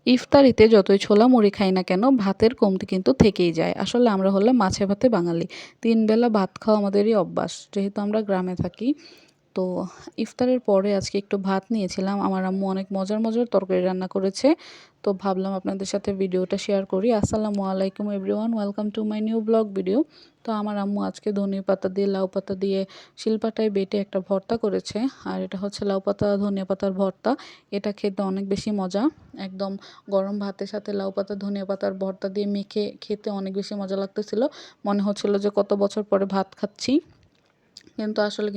ইফতারিতে যতই ছোলা মুড়ি খাই না কেন ভাতের কমতি কিন্তু থেকেই যায়। আসলে আমরা হলাম মাছে ভাতে বাঙালি। ৩ বেলা ভাত খাওয়া আমাদেরই অভ্যাস। যেহেতু আমরা গ্রামে থাকি। তো ইফতারের পরে আজকে একটু ভাত নিয়েছিলাম। আমার আম্মু অনেক মজার, মজার তরকারি রান্না করেছে। তো ভাবলাম আপনাদের সাথে ভিডিওটা শেয়ার করি। আসসালামু আলাইকুম everyone, welcome to my new blog video. তো আমার আম্মু আজকে ধনিয়া পাতা দিয়ে, লাউ পাতা দিয়ে শিলপাটায় বেটে একটা ভর্তা করেছে। আর এটা হচ্ছে লাউ পাতা ধনিয়া পাতার ভর্তা। এটা খেতে অনেক বেশি মজা। একদম গরম ভাতের সাথে লাউ পাতা ধনিয়া পাতার ভর্তা দিয়ে মেখে খেতে অনেক বেশি মজা লাগতেছিল। মনে হচ্ছিল যে কত বছর পরে ভাত খাচ্ছি। কিন্তু আসলে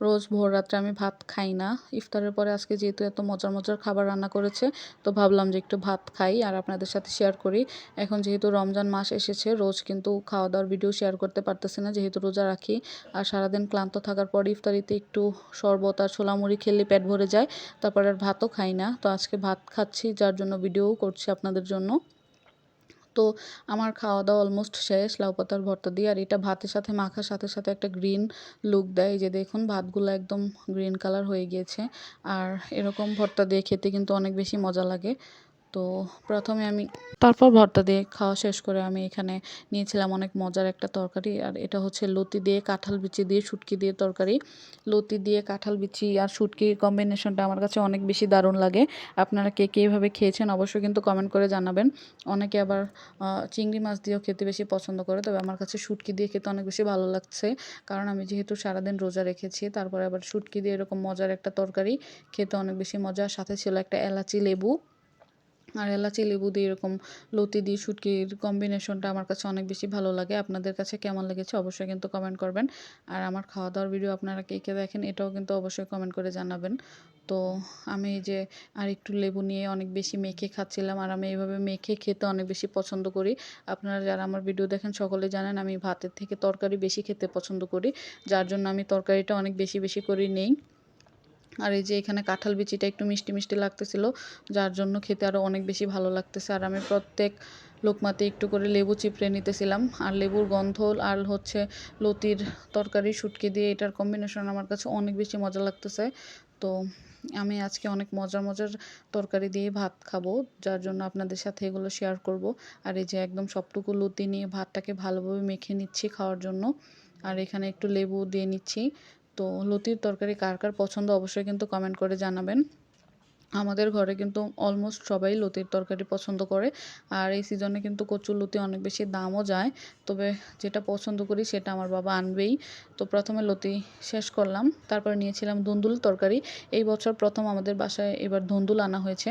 রোজ ভোর রাত্রে আমি ভাত খাই না। ইফতারের পরে আজকে যেহেতু এত মজার, মজার খাবার রান্না করেছে, তো ভাবলাম যে একটু ভাত খাই আর আপনাদের সাথে শেয়ার করি। এখন যেহেতু রমজান মাস এসেছে, রোজ কিন্তু খাওয়া দাওয়ার ভিডিও শেয়ার করতে পারতেছি না, যেহেতু রোজা রাখি। আর সারাদিন ক্লান্ত থাকার পর ইফতারিতে একটু শরবত আর ছোলা মুড়ি খেলে পেট ভরে যায়। তারপর আর ভাতও খাই না। তো আজকে ভাত খাচ্ছি, যার জন্য ভিডিও করছি আপনাদের জন্য। তো আমার খাওয়া দাওয়া অলমোস্ট শেষ লাউ পাতার ভর্তা দিয়ে। আর এটা ভাতের সাথে মাখার সাথে সাথে একটা গ্রিন লুক দেয়। এই যে দেখুন ভাতগুলো একদম গ্রিন কালার হয়ে গিয়েছে। আর এরকম ভর্তা দিয়ে খেতে কিন্তু অনেক বেশি মজা লাগে। তো প্রথমে আমি তারপর ভর্তা দিয়ে খাওয়া শেষ করে আমি এখানে নিয়েছিলাম অনেক মজার একটা তরকারি। আর এটা হচ্ছে লতি দিয়ে কাঁঠাল বিচি দিয়ে শুটকি দিয়ে তরকারি। লতি দিয়ে কাঁঠাল বিচি আর শুটকির কম্বিনেশনটা আমার কাছে অনেক বেশি দারুণ লাগে। আপনারা কে কে এভাবে খেয়েছেন অবশ্যই কিন্তু কমেন্ট করে জানাবেন। অনেকে আবার চিংড়ি মাছ দিয়েও খেতে বেশি পছন্দ করে, তবে আমার কাছে শুটকি দিয়ে খেতে অনেক বেশি ভালো লাগছে। কারণ আমি যেহেতু সারাদিন রোজা রেখেছি, তারপরে আবার শুটকি দিয়ে এরকম মজার একটা তরকারি খেতে অনেক বেশি মজা। সাথে ছিল একটা এলাচি লেবু। আর এলাচি লেবু দিয়ে এরকম লতি দিয়ে শুটকির কম্বিনেশনটা আমার কাছে অনেক বেশি ভালো লাগে। আপনাদের কাছে কেমন লেগেছে অবশ্যই কিন্তু কমেন্ট করবেন। আর আমার খাওয়া দাওয়ার ভিডিও আপনারা কে কে দেখেন এটাও কিন্তু অবশ্যই কমেন্ট করে জানাবেন। তো আমি এই যে আর একটু লেবু নিয়ে অনেক বেশি মেখে খাচ্ছিলাম। আর আমি এইভাবে মেখে খেতে অনেক বেশি পছন্দ করি। আপনারা যারা আমার ভিডিও দেখেন সকলে জানেন আমি ভাতের থেকে তরকারি বেশি খেতে পছন্দ করি। যার জন্য আমি তরকারিটা অনেক বেশি বেশি করে নেই। আর এই যে এখানে কাঁঠাল বিচিটা একটু মিষ্টি মিষ্টি লাগতেছিল, যার জন্য খেতে আরও অনেক বেশি ভালো লাগতেছে। আর আমি প্রত্যেক লোকমাতে একটু করে লেবু চিপড়ে নিতেছিলাম। আর লেবুর গন্ধ আর হচ্ছে লতির তরকারি শুটকি দিয়ে এটার কম্বিনেশন আমার কাছে অনেক বেশি মজা লাগতেছে। তো আমি আজকে অনেক মজার মজার তরকারি দিয়ে ভাত খাবো, যার জন্য আপনাদের সাথে এগুলো শেয়ার করব। আর এই যে একদম সবটুকু লতি নিয়ে ভাতটাকে ভালোভাবে মেখে নিচ্ছি খাওয়ার জন্য। আর এখানে একটু লেবু দিয়ে নিচ্ছি। তো লতির তরকারি কার কার পছন্দ অবশ্যই কিন্তু কমেন্ট করে জানাবেন। আমাদের ঘরে কিন্তু অলমোস্ট সবাই লতির তরকারি পছন্দ করে। আর এই সিজনে কিন্তু কচুরলতি অনেক বেশি দামও যায়। তবে যেটা পছন্দ করি সেটা আমার বাবা আনবেই। তো প্রথমে লতি শেষ করলাম, তারপর নিয়েছিলাম ধুন্দুল তরকারি। এই বছর প্রথম আমাদের বাসায় এবার ধুন্দুল আনা হয়েছে।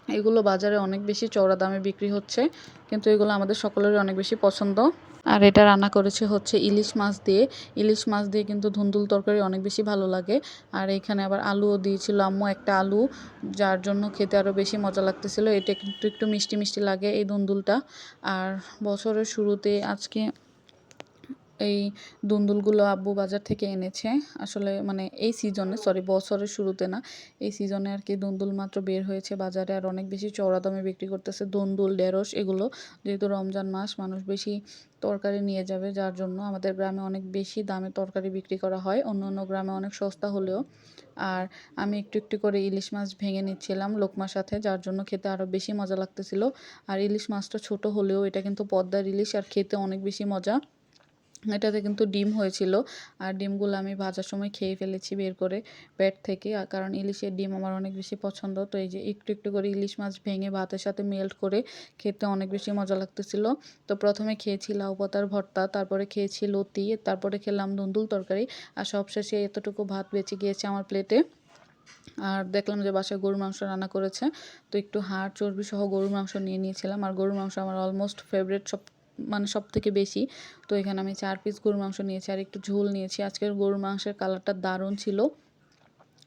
এগুলো বাজারে অনেক বেশি চড়া দামে বিক্রি হচ্ছে, কিন্তু এগুলো আমাদের সকলেরই অনেক বেশি পছন্দ। আর এটা রান্না করেছে হচ্ছে ইলিশ মাছ দিয়ে। ইলিশ মাছ দিয়ে কিন্তু ধুন্দুল তরকারি অনেক বেশি ভালো লাগে। আর এখানে আবার আলুও দিয়েছিল আম্মু, একটা আলু, যার জন্য খেতে আরও বেশি মজা লাগতেছিল। এটা কিন্তু একটু মিষ্টি মিষ্টি লাগে এই ধুন্দুলটা। আর বছরের শুরুতে আজকে এই দুন্দুলগুলো আব্বু বাজার থেকে এনেছে। আসলে মানে এই সিজনে, সরি বছরের শুরুতে না, এই সিজনে আর কি দুন্দুল মাত্র বের হয়েছে বাজারে। আর অনেক বেশি চড়া দামে বিক্রি করতেছে দুন্দুল, ঢেঁড়স এগুলো। যেহেতু রমজান মাস মানুষ বেশি তরকারি নিয়ে যাবে, যার জন্য আমাদের গ্রামে অনেক বেশি দামে তরকারি বিক্রি করা হয়, অন্য অন্য গ্রামে অনেক সস্তা হলেও। আর আমি একটু একটু করে ইলিশ মাছ ভেঙে নিচ্ছিলাম লোকমার সাথে, যার জন্য খেতে আরও বেশি মজা লাগতেছিল। আর ইলিশ মাছটা ছোট হলেও এটা কিন্তু পদ্মার ইলিশ, আর খেতে অনেক বেশি মজা। এটাতে কিন্তু ডিম হয়েছিল। আর ডিমগুলো আমি ভাজার সময় খেয়ে ফেলেছি বের করে পেট থেকে। কারণ ইলিশের ডিম আমার অনেক বেশি পছন্দ। তো এই যে একটু একটু করে ইলিশ মাছ ভেঙে ভাতের সাথে মেল্ট করে খেতে অনেক বেশি মজা লাগতেছিল। তো প্রথমে খেয়েছি লাউ পাতার ভর্তা, তারপরে খেয়েছি লতি, তারপরে খেলাম ধুন্দুল তরকারি। আর সবশেষে এতটুকু ভাত বেঁচে গিয়েছে আমার প্লেটে। আর দেখলাম যে বাসায় গরুর মাংস রান্না করেছে। তো একটু হাড় চর্বি সহ গরুর মাংস নিয়ে নিয়েছিলাম। আর গরুর মাংস আমার অলমোস্ট ফেভারিট, মানে সব থেকে বেশি। তো এখানে আমি 4 পিস গরুর মাংস নিয়েছি আর একটু ঝোল নিয়েছি। আজকের গরুর মাংসের কালারটা দারুণ ছিল।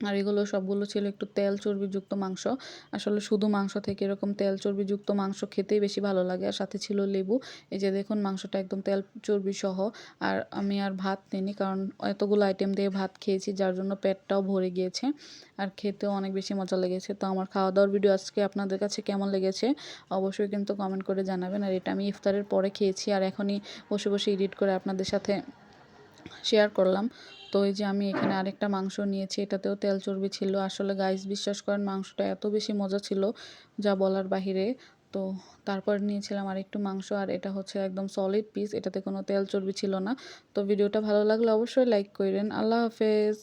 আর এগুলো সবগুলো ছিল একটু তেল চর্বিযুক্ত মাংস। আসলে শুধু মাংস থেকে এরকম তেল চর্বিযুক্ত মাংস খেতেই বেশি ভালো লাগে। আর সাথে ছিল লেবু। এই যে দেখুন মাংসটা একদম তেল চর্বি সহ। আর আমি আর ভাত নিইনি, কারণ এতগুলো আইটেম দিয়ে ভাত খেয়েছি, যার জন্য পেটটাও ভরে গিয়েছে। আর খেতেও অনেক বেশি মজা লেগেছে। তো আমার খাওয়া দাওয়ার ভিডিও আজকে আপনাদের কাছে কেমন লেগেছে অবশ্যই কিন্তু কমেন্ট করে জানাবেন। আর এটা আমি ইফতারের পরে খেয়েছি, আর এখনই বসে বসে এডিট করে আপনাদের সাথে শেয়ার করলাম। তো তো এই যে আমি এখানে আরেকটা মাংস নিয়েছি, এটাতেও তেল চর্বি ছিল। আসলে গাইস বিশ্বাস করেন মাংসটা এত বেশি মজা ছিল যা বলার বাহিরে। তো তারপর নিয়েছিলাম আরেকটু মাংস, আর এটা হচ্ছে একদম সলিড পিস, এটাতে কোনো তেল চর্বি ছিল না। তো ভিডিওটা ভালো লাগলে অবশ্যই লাইক করেন। আল্লাহ হাফেজ।